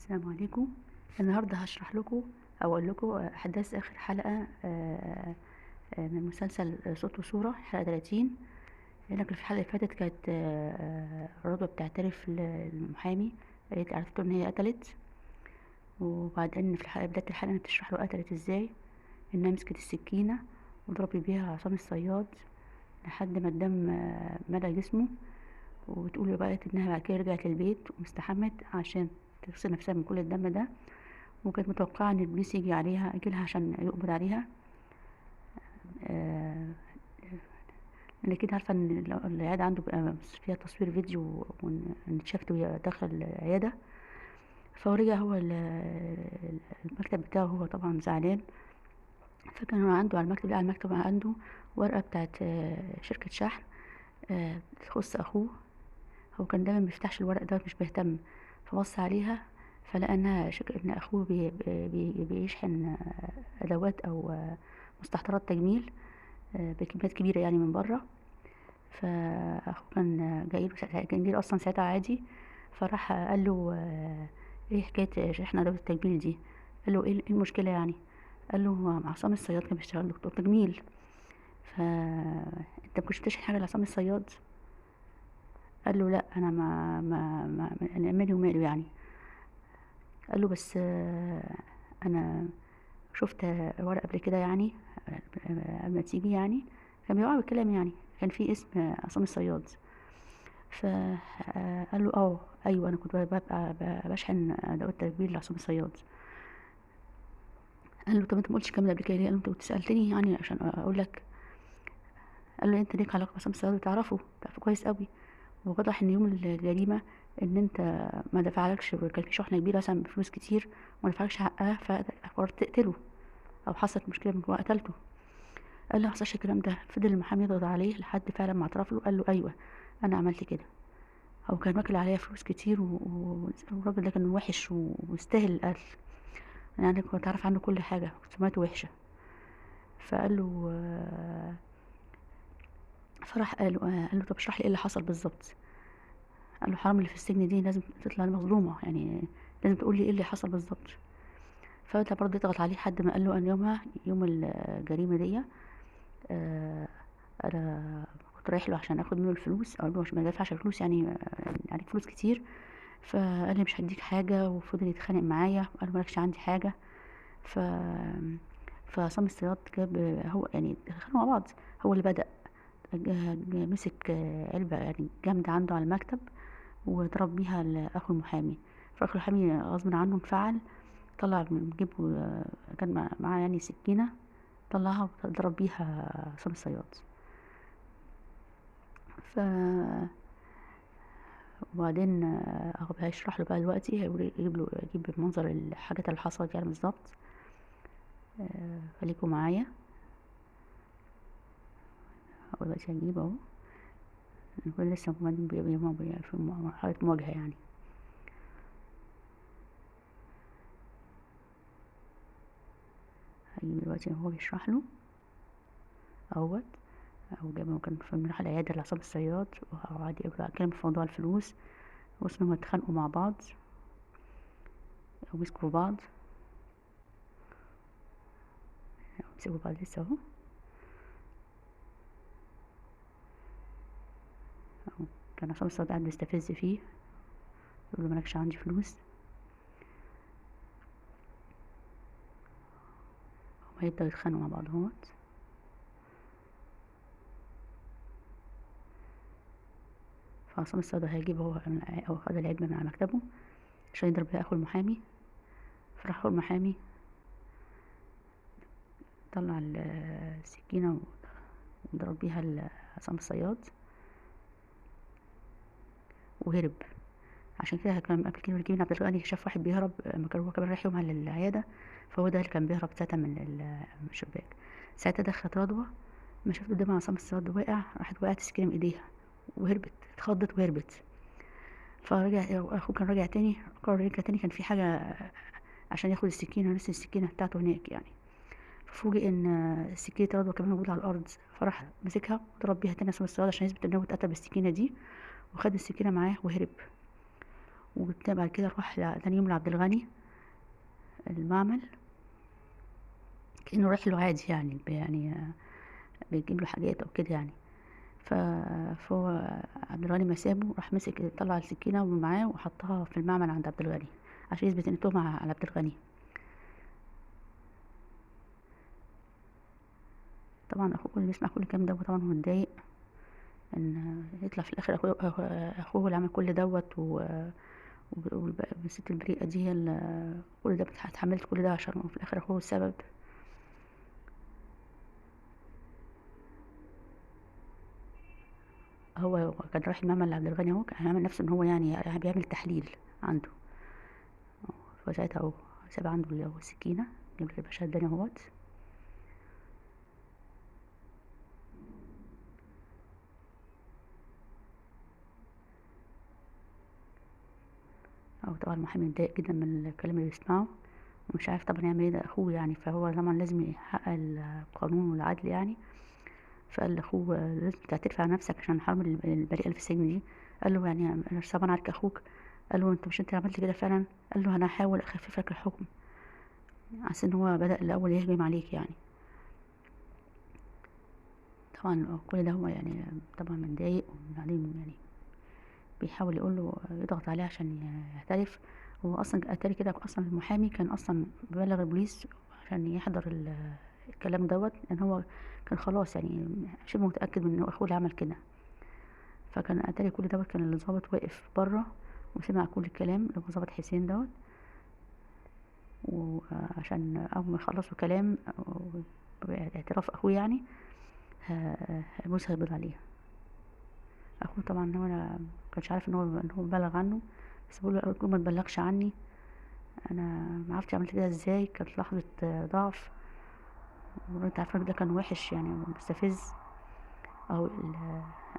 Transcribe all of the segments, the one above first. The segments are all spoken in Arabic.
السلام عليكم. النهارده هشرح لكم او اقول لكم احداث اخر حلقه من مسلسل صوت وصوره حلقه 30. لكن في الحلقه اللي فاتت كانت رضوى بتعترف للمحامي، عرفته ان هي قتلت. وبعدين في بدايه الحلقه بتشرح له قتلت ازاي، انها مسكت السكينه وضربت بيها عصام الصياد لحد ما الدم ملا جسمه. وتقول بقى انها بعد كده رجعت البيت واستحمت عشان تغسل نفسها من كل الدم ده، وكانت متوقعة ان البوليس يجيلها عشان يقبض عليها. آه، انا كده عارفة ان العيادة عنده بقى فيها تصوير فيديو، وان اتشافت وهي داخل العيادة. فهو رجع هو المكتب بتاعه، هو طبعا زعلان. فكان عنده على المكتب، على المكتب عنده ورقة بتاعت شركة شحن تخص اخوه. هو كان دايما مبيفتحش الورق ده، مش بيهتم. فبص عليها فلقى ان اخوه بيشحن ادوات او مستحضرات تجميل بكميات كبيره يعني من بره. فاخوه كان جايله اصلا ساعتها عادي. فراح قال له ايه حكايه شحن ادوات التجميل دي؟ قال له ايه المشكله يعني؟ قال له عصام الصياد كان بيشتغل دكتور تجميل، فانت مكنتش بتشحن حاجه لعصام الصياد؟ قال له لا، انا انا مالي وماله يعني. قال له بس انا شفت ورقه قبل كده يعني، قبل ما تيجي يعني. كان بيوعى بالكلام يعني، كان في اسم عصام الصياد. فقال له ايوه، انا كنت ببقى بشحن ادوات تجميل لعصام الصياد. قال له طب انت ما قلتش الكلام ده قبل كده ليه؟ قال له انت كنت سالتني يعني عشان اقول لك. قال له انت ليك علاقه بعصام الصياد، بتعرفه كويس قوي. وواضح ان يوم الجريمه ان انت ما دفعلكش، كان في شحنه كبيره مثلا بفلوس كتير وما دفعلكش حقها، فقررت تقتله او حصلت مشكله من وقتلته. قال له ما حصلش الكلام ده. فضل المحامي يضغط عليه لحد فعلا ما اعترف له. قال له ايوه، انا عملت كده. هو كان واكل عليا فلوس كتير والراجل ده كان وحش ويستاهل القتل. يعني كنت عارف عنه كل حاجه، سمعته وحشه. فقال له فراح قال له طب اشرح لي ايه اللي حصل بالظبط. قال له حرام، اللي في السجن دي لازم تطلع مظلومه يعني، لازم تقول لي ايه اللي حصل بالظبط. فبدأ برضه يضغط عليه لحد ما قال له ان يومها، يوم الجريمه دي، آه انا كنت رايح له عشان اخد منه الفلوس، اقول له عشان ما دافعش فلوس يعني، عليك فلوس كتير. فقال لي مش هديك حاجه، وفضل يتخانق معايا، قال له مالكش عندي حاجه. ف فعصام الصياد جاب هو يعني، دخلوا مع بعض. هو اللي بدأ مسك علبة يعني جامدة عنده على المكتب، وضرب بيها لأخو المحامي. فأخو المحامي غصب عنه انفعل، طلع من جيبه كان معاه يعني سكينة، طلعها وضرب بيها عصام الصياد. ف وبعدين هو هيشرح له بقى دلوقتي، يجيب منظر الحاجات اللي حصلت يعني بالظبط. خليكم معايا. هو دلوقتي هجيب اهو، نكون لسه في مرحلة مواجهة يعني. هجيب دلوقتي هو بيشرح له اهوت. او جابه كان في راح العيادة لعصام الصياد، وقعد يتكلم في موضوع الفلوس، واسمهم اتخانقوا مع بعض ومسكوا بعض، مسكوا بعض لسه اهو. كان عصام الصياد قاعد بيستفز فيه، يقول له مالكش عندي فلوس. هما يبدأوا يتخانقوا مع بعض اهوت. فعصام الصياد هيجيب هو او خد العلبة من على مكتبه عشان يضرب بيها اخو المحامي. فراح اخو المحامي طلع السكينة وضرب بيها عصام الصياد وهرب. عشان كده كان قبل كده الجبين عبد الغني شاف واحد بيهرب لما كان هو كمان رايح يوم على العيادة، فهو ده اللي كان بيهرب ساعتها من الشباك. ساعتها دخلت رضوى، ما شافت قدامها عصام الصياد واقع، راحت وقعت السكينة من ايديها وهربت، اتخضت وهربت. فرجع اخوه، كان راجع تاني، قرر يرجع تاني، كان في حاجة عشان ياخد السكينة، نسي السكينة بتاعته هناك يعني. ففوجئ ان سكينة رضوى كمان موجودة على الارض، فراح مسكها وضرب بيها تاني عصام الصياد عشان يثبت ان هو اتقتل بالسكينة دي، وخد السكينة معاه وهرب. بعد كده راح تاني يوم لعبد الغني المعمل، كأنه رايح له عادي يعني بيجيب له حاجات او كده يعني. ف- فهو عبد الغني ما سابه، راح مسك طلع السكينة ومعاه وحطها في المعمل عند عبد الغني عشان يثبت ان التهمة على عبد الغني. طبعا اخوه اللي بيسمع كل الكلام ده طبعا هو متضايق ان يطلع في الاخر اخوه اللي عمل كل دوت والست البريئة دي هي اللي كل ده اتحملت كل ده عشان في الاخر اخوه السبب. هو كان رايح المعمل لعبد الغني، هو كان عامل نفسه ان هو يعني بيعمل تحليل عنده. فساعتها اهو ساب عنده اللي هو السكينة، جاب لك الباشا الدنيا اهوت. هو طبعا المحامي متضايق جدا من الكلام اللي بيسمعه ومش عارف طبعا يعمل ايه، ده اخوه يعني، فهو طبعا لازم يحقق القانون والعدل يعني. فقال لاخوه لازم تعترف على نفسك عشان حرام البريئة اللي في السجن دي. قال له يعني انا صعبان عليك اخوك؟ قال له انت مش انت عملت كده فعلا؟ قال له انا هحاول اخفف لك الحكم، على ان هو بدأ الاول يهجم عليك يعني. طبعا كل ده هو يعني طبعا متضايق، وبعدين يعني بيحاول يقول له يضغط عليه عشان يعترف. هو اصلا اتاري كده اصلا المحامي كان اصلا ببلغ البوليس عشان يحضر الكلام دوت، لان هو كان خلاص يعني شبه متاكد من انه اخوه اللي عمل كده. فكان اتاري كل دوت كان الضابط واقف بره وسمع كل الكلام اللي هو ضابط حسين دوت، وعشان اول ما يخلصوا كلام اعتراف اخوه يعني البوليس هيقبض عليه. اخوه طبعا هو مكانش عارف ان هو بلغ عنه، بس بقول له أرجوك ما تبلغش عني، انا ما عرفتش عملت كده ازاي، كانت لحظة ضعف، وانت عارفه ده كان وحش يعني مستفز. او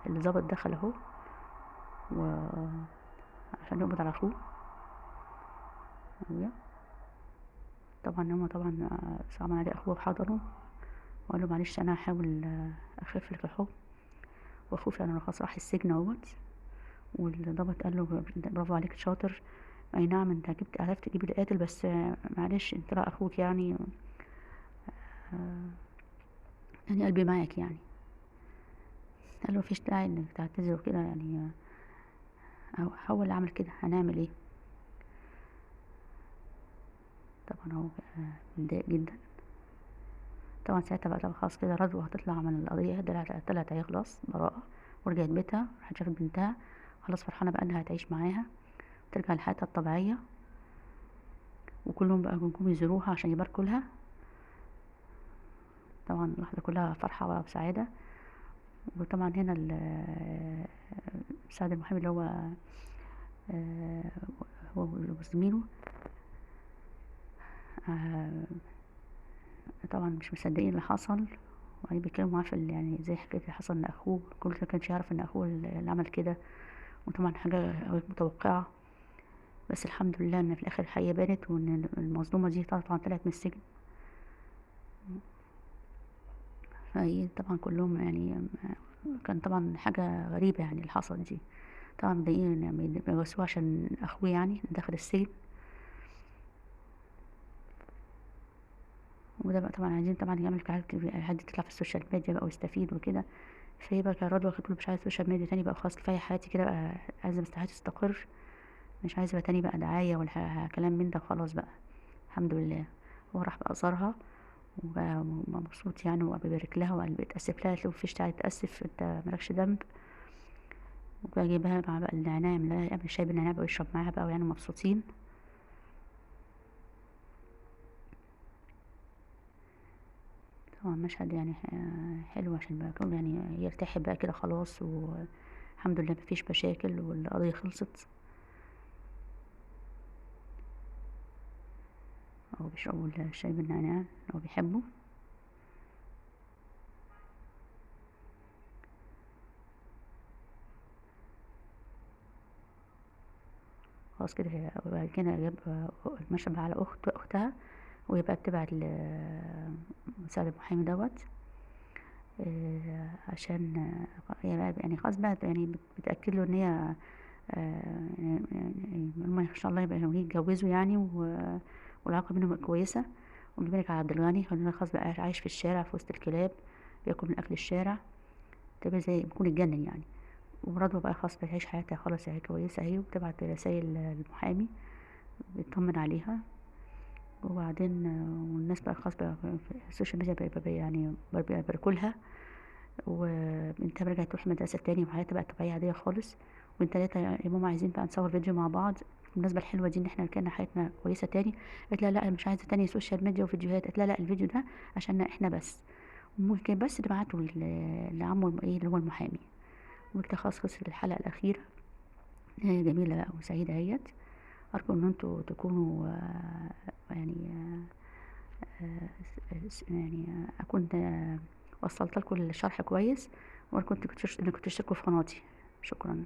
الضابط دخل اهو وعشان يقبض على اخوه أبويا. طبعا هما طبعا صعبان عليه اخوه وحضنه وقال له معلش انا هحاول اخف لك الحكم. واخوه فعلا خلاص راح السجن اهوت، والضابط قال له برافو عليك شاطر، اي نعم انت عرفت تجيب القاتل، بس معلش انت طلع اخوك يعني يعني قلبي معاك يعني. قال له مفيش داعي انك تعتذر وكده يعني، هو اللي عمل كده هنعمل ايه. طبعا هو متضايق جدا. طبعا ساعتها بقى طبعا خلاص كده رضوى هتطلع من القضية، طلعت هي خلاص براءة، ورجعت بيتها، راحت شافت بنتها خلاص فرحانة بقى انها هتعيش معاها وترجع لحياتها الطبيعية. وكلهم بقى جم يزوروها عشان يباركوا لها. طبعا اللحظة كلها فرحة وسعادة. وطبعا هنا مساعد المحامي اللي هو آه، هو وزميله آه، طبعا مش مصدقين اللي حصل، وبعدين بيتكلموا معاه في يعني زي حكاية اللي حصل ان اخوه كل ده كانش يعرف ان اخوه اللي عمل كده، وطبعا حاجة غير متوقعة. بس الحمد لله ان في الاخر الحقيقة بانت، وان المظلومة دي طبعا طلعت من السجن. فهي طبعا كلهم يعني كان طبعا حاجة غريبة يعني اللي حصلت دي. طبعا مضايقين يعني بيواسوه عشان اخوه يعني دخل السجن. وده بقى طبعا عايزين طبعا يعمل حد تطلع في السوشيال ميديا بقى ويستفيد وكده. فهي بقى كان رضوى كانت مش عايزة السوشيال ميديا تاني بقى، خلاص كفاية حياتي كده بقى، عايزة بس حياتي تستقر، مش عايزة بقى تاني بقى دعاية ولا كلام من ده، خلاص بقى الحمد لله. هو راح بقى زارها وبقى مبسوط يعني، وبقى بيبارك لها وقال بيتأسف لها، قالت له مفيش داعي تتأسف، انت مالكش ذنب. وبقى جايبها مع بقى النعناع، يعمل شاي بالنعناع بقى ويشرب معاها بقى ويعني مبسوطين. طبعا مشهد يعني حلو عشان بقى كله يعني يرتاح بقى كده خلاص، والحمد لله مفيش مشاكل والقضية خلصت. او بيشربوا الشاي بالنعناع لو بيحبوا. خلاص كده وبعد كده جاب المشهد بقى على اختها، وهي بقى بتبعت مساعد المحامي دوت عشان هي بقى يعني خلاص بقى يعني بتأكد له ان هي يعني هما ان شاء الله يبقى يتجوزوا يعني والعلاقة بينهم كويسة. ونبارك على عبد الغني، خلينا خلاص بقى عايش في الشارع في وسط الكلاب، بياكل من اكل الشارع، تبقى زي بيكون اتجنن يعني. ورضوى بقى خلاص بتعيش حياتها خلاص، هي كويسة اهي، وبتبعت رسايل للمحامي بيطمن عليها. وبعدين والناس بقى خلاص بقى في السوشيال ميديا بقى يعني بيباركولها، وبنتها رجعت تروح المدرسة تاني، وحياتها بقت طبيعية عادية خالص. وبنتها يا ماما عايزين بقى نصور فيديو مع بعض بالمناسبة الحلوة دي، ان احنا رجعنا حياتنا كويسة تاني. قالت لا انا مش عايزة تاني سوشيال ميديا وفيديوهات. قالت لا الفيديو ده عشان احنا بس. ممكن بس تبعته لعمه ايه اللي هو المحامي. وكده خلاص خلصت الحلقة الأخيرة، نهاية جميلة بقى وسعيدة اهيت. أرجو إن انتوا تكونوا يعني يعني أكون وصلت لكم الشرح كويس، وأرجو إنكم تشتركوا في قناتي. شكرا.